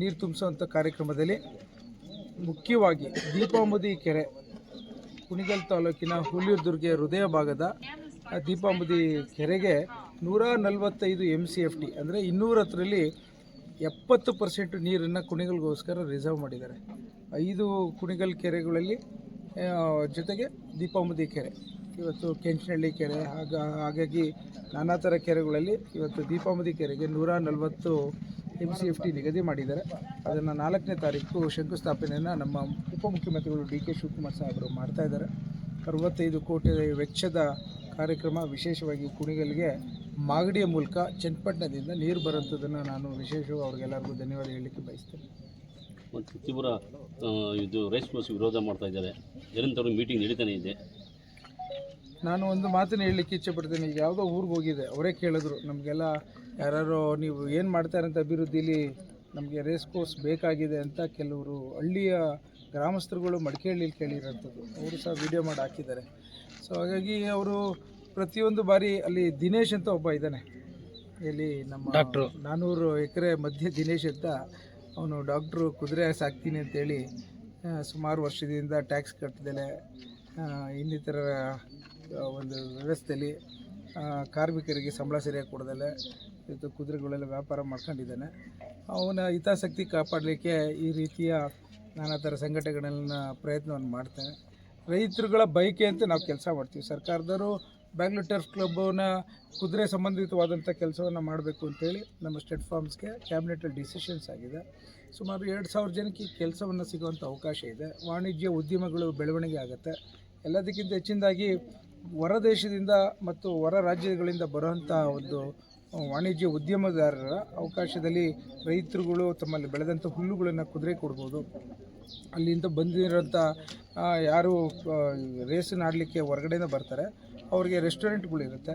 ನೀರು ತುಂಬಿಸುವಂಥ ಕಾರ್ಯಕ್ರಮದಲ್ಲಿ ಮುಖ್ಯವಾಗಿ ದೀಪಾಂಬುದಿ ಕೆರೆ, ಕುಣಿಗಲ್ ತಾಲೂಕಿನ ಹುಲಿದುರ್ಗ ಹೃದಯ ಭಾಗದ ದೀಪಾಂಬುದಿ ಕೆರೆಗೆ 145 MCFT ಅಂದರೆ 210ರಲ್ಲಿ 70% ನೀರನ್ನು ಕುಣಿಗಲ್ಗೋಸ್ಕರ ರಿಸರ್ವ್ ಮಾಡಿದ್ದಾರೆ. 5 ಕುಣಿಗಲ್ ಕೆರೆಗಳಲ್ಲಿ ಜೊತೆಗೆ ದೀಪಾಂಬುದಿ ಕೆರೆ, ಇವತ್ತು ಕೆಂಚನಹಳ್ಳಿ ಕೆರೆ, ಹಾಗಾಗಿ ನಾನಾ ಥರ ಕೆರೆಗಳಲ್ಲಿ ಇವತ್ತು ದೀಪಾಂಬುದಿ ಕೆರೆಗೆ 140 MCFT ನಿಗದಿ ಮಾಡಿದ್ದಾರೆ. ಅದನ್ನು 4ನೇ ತಾರೀಕು ಶಂಕುಸ್ಥಾಪನೆಯನ್ನು ನಮ್ಮ ಉಪಮುಖ್ಯಮಂತ್ರಿಗಳು DK ಶಿವಕುಮಾರ್ ಸಾಹೇಬರು ಮಾಡ್ತಾಯಿದ್ದಾರೆ. 65 ಕೋಟಿ ವೆಚ್ಚದ ಕಾರ್ಯಕ್ರಮ. ವಿಶೇಷವಾಗಿ ಕುಣಿಗಲ್ಗೆ ಮಾಗಡಿಯ ಮೂಲಕ ಚನ್ನಪಟ್ಟಣದಿಂದ ನೀರು ಬರೋಂಥದ್ದನ್ನು ನಾನು ವಿಶೇಷವಾಗಿ ಅವ್ರಿಗೆಲ್ಲರಿಗೂ ಧನ್ಯವಾದ ಹೇಳಲಿಕ್ಕೆ ಬಯಸ್ತೇನೆ. ಮತ್ತು ತೀವ್ರ ಇದು ರೇಸ್ ಕೋರ್ಸ್ ವಿರೋಧ ಮಾಡ್ತಾ ಇದ್ದಾರೆ, ನಿರಂತರ ಮೀಟಿಂಗ್ ನಡೀತಾನೆ ಇದೆ. ನಾನು ಒಂದು ಮಾತನ್ನು ಹೇಳಲಿಕ್ಕೆ ಇಚ್ಛೆಪಡ್ತೇನೆ. ಈಗ ಯಾವುದೋ ಊರಿಗೆ ಹೋಗಿದೆ, ಅವರೇ ಕೇಳಿದ್ರು ನಮಗೆಲ್ಲ ಯಾರು ನೀವು ಏನು ಮಾಡ್ತಾರಂತ ಅಭಿವೃದ್ಧಿಲಿ ನಮಗೆ ರೇಸ್ ಕೋರ್ಸ್ ಬೇಕಾಗಿದೆ ಅಂತ ಕೆಲವರು ಹಳ್ಳಿಯ ಗ್ರಾಮಸ್ಥರುಗಳು ಮಡಿಕೇಹಳ್ಳಿಲಿ ಕೇಳಿರೋಂಥದ್ದು, ಅವರು ಸಹ ವಿಡಿಯೋ ಮಾಡಿ ಹಾಕಿದ್ದಾರೆ. ಸೊ ಹಾಗಾಗಿ ಅವರು ಪ್ರತಿಯೊಂದು ಬಾರಿ ಅಲ್ಲಿ ದಿನೇಶ್ ಅಂತ ಒಬ್ಬ ಇದ್ದಾನೆ, ಇಲ್ಲಿ ನಮ್ಮ ಡಾಕ್ಟ್ರು 400 ಎಕರೆ ಮಧ್ಯೆ ದಿನೇಶ್ ಅಂತ, ಅವನು ಡಾಕ್ಟ್ರು ಕುದುರೆ ಸಾಕ್ತೀನಿ ಅಂತೇಳಿ ಸುಮಾರು ವರ್ಷದಿಂದ ಟ್ಯಾಕ್ಸ್ ಕಟ್ಟದಲೆ ಇನ್ನಿತರ ಒಂದು ವ್ಯವಸ್ಥೆಯಲ್ಲಿ ಕಾರ್ಮಿಕರಿಗೆ ಸಂಬಳ ಸರಿಯಾಗಿ ಕೊಡದಲೆ ಇವತ್ತು ಕುದುರೆಗಳೆಲ್ಲ ವ್ಯಾಪಾರ ಮಾಡ್ಕೊಂಡಿದ್ದಾನೆ. ಅವನ ಹಿತಾಸಕ್ತಿ ಕಾಪಾಡಲಿಕ್ಕೆ ಈ ರೀತಿಯ ನಾನಾ ಥರ ಸಂಘಟನೆಗಳನ್ನ ಪ್ರಯತ್ನವನ್ನು ಮಾಡ್ತಾನೆ. ರೈತರುಗಳ ಬಯಕೆ ಅಂತ ನಾವು ಕೆಲಸ ಮಾಡ್ತೀವಿ. ಸರ್ಕಾರದವರು ಬ್ಯಾಂಗ್ಳೂರ್ ಟರ್ಫ್ ಕ್ಲಬ್ನ ಕುದುರೆ ಸಂಬಂಧಿತವಾದಂಥ ಕೆಲಸವನ್ನು ಮಾಡಬೇಕು ಅಂತೇಳಿ ನಮ್ಮ ಸ್ಟೇಟ್ ಫಾರ್ಮ್ಸ್ಗೆ ಕ್ಯಾಬಿನೆಟಲ್ಲಿ ಡಿಸಿಷನ್ಸ್ ಆಗಿದೆ. ಸುಮಾರು 2000 ಜನಕ್ಕೆ ಕೆಲಸವನ್ನು ಸಿಗುವಂಥ ಅವಕಾಶ ಇದೆ. ವಾಣಿಜ್ಯ ಉದ್ಯಮಗಳು ಬೆಳವಣಿಗೆ ಆಗುತ್ತೆ. ಎಲ್ಲದಕ್ಕಿಂತ ಹೆಚ್ಚಿನದಾಗಿ ಹೊರ ದೇಶದಿಂದ ಮತ್ತು ಹೊರ ರಾಜ್ಯಗಳಿಂದ ಬರುವಂಥ ಒಂದು ವಾಣಿಜ್ಯ ಉದ್ಯಮದಾರರ ಅವಕಾಶದಲ್ಲಿ ರೈತರುಗಳು ತಮ್ಮಲ್ಲಿ ಬೆಳೆದಂಥ ಹುಲ್ಲುಗಳನ್ನು ಕುದುರೆ ಕೊಡ್ಬೋದು. ಅಲ್ಲಿಂದ ಬಂದಿರೋಂಥ ಯಾರು ರೇಸನ್ನು ಆಡಲಿಕ್ಕೆ ಹೊರಗಡೆಯಿಂದ ಬರ್ತಾರೆ ಅವರಿಗೆ ರೆಸ್ಟೋರೆಂಟ್ಗಳಿರುತ್ತೆ.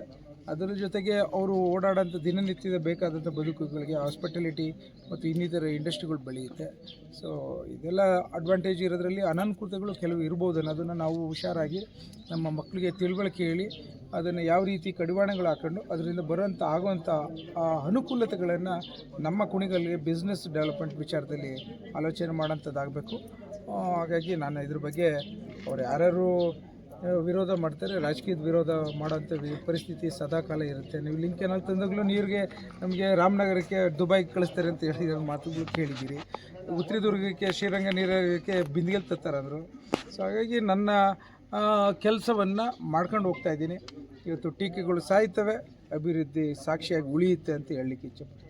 ಅದರ ಜೊತೆಗೆ ಅವರು ಓಡಾಡೋಂಥ ದಿನನಿತ್ಯದ ಬೇಕಾದಂಥ ಬದುಕುಗಳಿಗೆ ಹಾಸ್ಪಿಟಾಲಿಟಿ ಮತ್ತು ಇನ್ನಿತರ ಇಂಡಸ್ಟ್ರಿಗಳು ಬೆಳೆಯುತ್ತೆ. ಸೊ ಇದೆಲ್ಲ ಅಡ್ವಾಂಟೇಜ್ ಇರೋದ್ರಲ್ಲಿ ಅನನುಕೂಲತೆಗಳು ಕೆಲವು ಇರ್ಬೋದು ಅನ್ನೋದನ್ನು ನಾವು ಹುಷಾರಾಗಿ ನಮ್ಮ ಮಕ್ಕಳಿಗೆ ತಿಳುವಳಿಕೆ ಹೇಳಿ ಅದನ್ನು ಯಾವ ರೀತಿ ಕಡಿವಾಣಗಳು ಹಾಕ್ಕೊಂಡು ಅದರಿಂದ ಬರುವಂಥ ಆಗುವಂಥ ಅನುಕೂಲತೆಗಳನ್ನು ನಮ್ಮ ಕುಣಿಗಲ್ಗೆ ಬಿಸ್ನೆಸ್ ಡೆವಲಪ್ಮೆಂಟ್ ವಿಚಾರದಲ್ಲಿ ಆಲೋಚನೆ ಮಾಡೋಂಥದ್ದಾಗಬೇಕು. ಹಾಗಾಗಿ ನಾನು ಇದ್ರ ಬಗ್ಗೆ ಅವ್ರು ಯಾರ್ಯಾರು ವಿರೋಧ ಮಾಡ್ತಾರೆ, ರಾಜಕೀಯದ ವಿರೋಧ ಮಾಡೋಂಥ ಪರಿಸ್ಥಿತಿ ಸದಾಕಾಲ ಇರುತ್ತೆ. ನೀವು ಲಿಂಕ್ ಕೆನಾಲ್ ತಂದಾಗಲೂ ನೀರಿಗೆ ನಮಗೆ ರಾಮನಗರಕ್ಕೆ ದುಬೈಗೆ ಕಳಿಸ್ತಾರೆ ಅಂತ ಹೇಳಿರೋ ಮಾತುಗಳು ಕೇಳಿದ್ದೀರಿ. ಉತ್ತರದುರ್ಗಕ್ಕೆ ಶ್ರೀರಂಗ ನೀರಿಗೆ ಬಿಂದಿಗೆಲ್ ತತ್ತಾರಂದರು. ಸೊ ಹಾಗಾಗಿ ನನ್ನ ಕೆಲಸವನ್ನು ಮಾಡ್ಕೊಂಡು ಹೋಗ್ತಾಯಿದ್ದೀನಿ. ಇವತ್ತು ಟೀಕೆಗಳು ಸಾಯ್ತವೆ, ಅಭಿವೃದ್ಧಿ ಸಾಕ್ಷಿಯಾಗಿ ಉಳಿಯುತ್ತೆ ಅಂತ ಹೇಳಲಿಕ್ಕೆ ಇಚ್ಛೆಪಡ್ತೀನಿ.